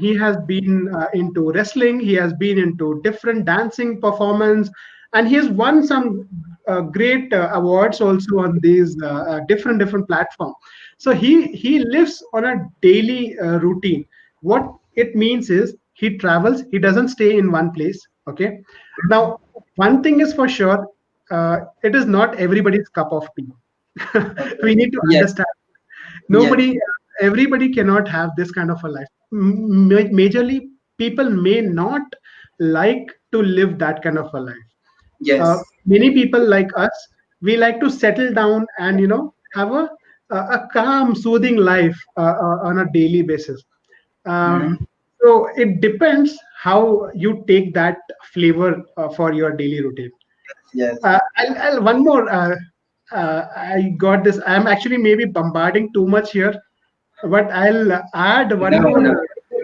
he has been into wrestling, he has been into different dancing performance, and he has won some great awards also on these different platforms. So he lives on a daily routine. What it means is he travels, he doesn't stay in one place. Okay, now one thing is for sure, it is not everybody's cup of tea. Okay. We need to Yes. understand. Yes. Nobody, everybody cannot have this kind of a life. Majorly, people may not like to live that kind of a life. Yes. Many people like us, we like to settle down and have a calm, soothing life on a daily basis. Mm-hmm. So it depends how you take that flavor for your daily routine. Yes. One more. I got this. I'm actually maybe bombarding too much here, but I'll add No. No.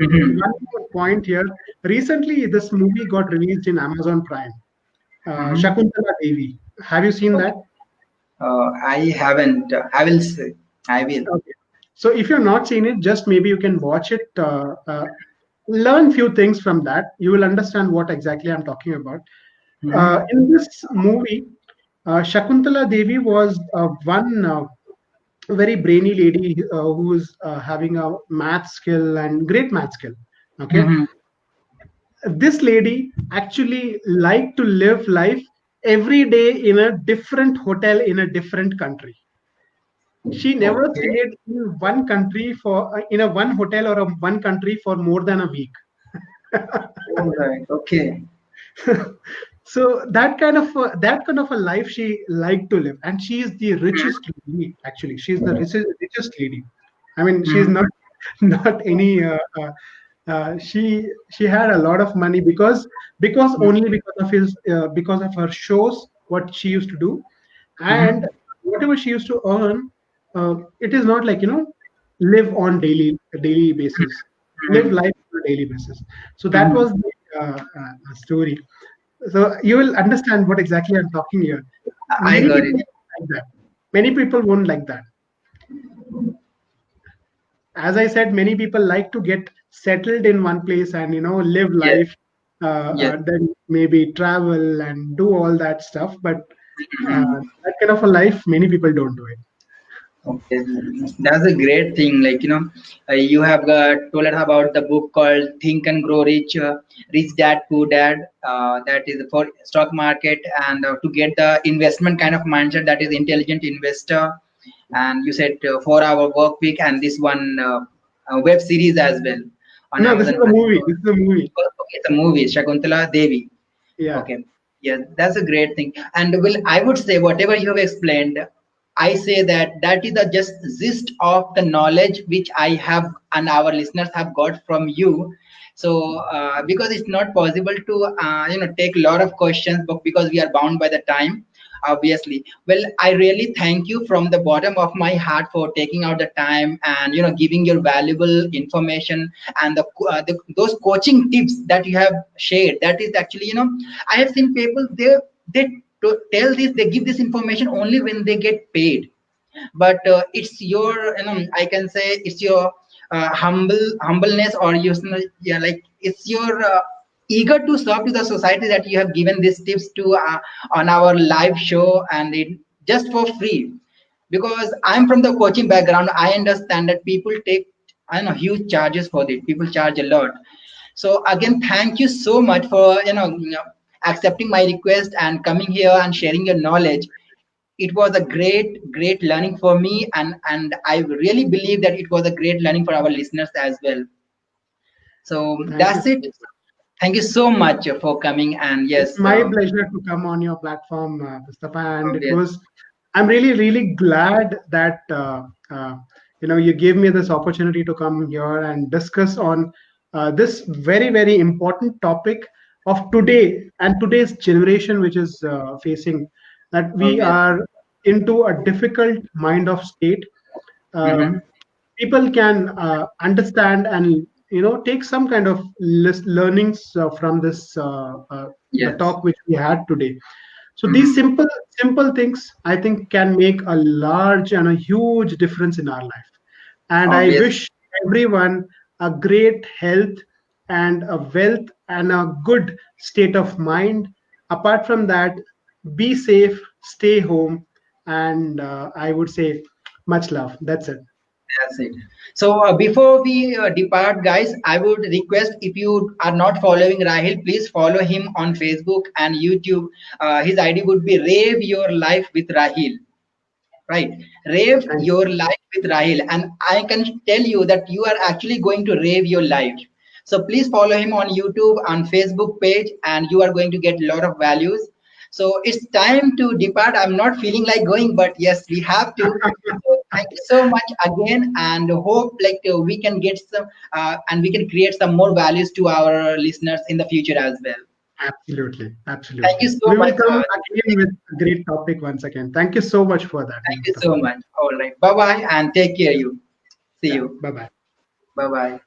Mm-hmm. one more point here. Recently, this movie got released in Amazon Prime. Mm-hmm. Shakuntala Devi. Have you seen that? Okay. I haven't. I will say. I will. Okay. So if you're not seen it, just maybe you can watch it. Learn few things from that. You will understand what exactly I'm talking about. Mm-hmm. In this movie, Shakuntala Devi was one very brainy lady who was having a math skill and great math skill. Okay, Mm-hmm. this lady actually liked to live life every day in a different hotel in a different country. She never Okay. stayed in one country for in a one hotel or a one country for more than a week. All right. Okay. So that kind of a life she liked to live, and she is the richest lady. Actually, she's the richest lady. I mean, she's Mm-hmm. not not any. She had a lot of money because only because of her shows, what she used to do, Mm-hmm. and whatever she used to earn, it is not like live on daily basis, live Mm-hmm. life on a daily basis. So that Mm-hmm. was the story. So you will understand what exactly I'm talking here. I Many got people it. won't like that. Many people won't like that. as I said, many people like to get settled in one place and live Yes. life, Yes. then maybe travel and do all that stuff. But Mhm. that kind of a life, many people don't do it. Okay, that's a great thing. Like, you have told us about the book called Think and Grow Rich, Rich Dad, Poor Dad. That is for stock market and to get the investment kind of mindset, that is intelligent investor. And you said 4 hour work week, and this one web series as well on No, this is Amazon a Prime. movie. This is a movie. Okay, it's a movie, Shakuntala Devi. Yeah. Okay. Yeah, that's a great thing. And well, I would say whatever you have explained, I say that that is the just gist of the knowledge which I have and our listeners have got from you. So because it's not possible to take a lot of questions, but because we are bound by the time, obviously. Well, I really thank you from the bottom of my heart for taking out the time and giving your valuable information and those coaching tips that you have shared. That is actually, I have seen people, they tell this, they give this information only when they get paid. But it's your, I can say it's your humbleness, or yeah, like it's your eager to serve to the society that you have given these tips to on our live show, and it just for free. Because I'm from the coaching background, I understand that people take, I know, huge charges for this. People charge a lot. So again, thank you so much for accepting my request and coming here and sharing your knowledge. It was a great learning for me, and I really believe that it was a great learning for our listeners as well. So Thank you that's so it. much. Thank you so much for coming, and It's yes, my pleasure to come on your platform, Mustafa, and it yes, was. I'm really glad that you gave me this opportunity to come here and discuss on this very important topic of today and today's generation, which is facing that we obvious. are into a difficult mind of state. Uh, Mm-hmm. People can understand and take some kind of learnings from this the Yes. talk which we had today. So these Mm-hmm. simple things, I think, can make a large and a huge difference in our life. And I Obvious. wish everyone a great health and a wealth and a good state of mind. Apart from that, be safe, stay home, and I would say much love. That's it. That's it. So before we depart, guys, I would request, if you are not following Raheel, please follow him on Facebook and YouTube. His ID would be Rave Your Life with Raheel. Right, rave Thank your life with Raheel, and I can tell you that you are actually going to rave your life. So please follow him on YouTube and Facebook page, and you are going to get a lot of values. So it's time to depart. I'm not feeling like going, but yes, we have to. So thank you so much again, and hope like we can get some and we can create some more values to our listeners in the future as well. Absolutely, Thank you absolutely. so We will much. come again with a great topic once again. Thank you so much for that, Thank you so Mustafa. much. All right, bye bye, and take care. You. See Yeah, you. bye bye. Bye bye.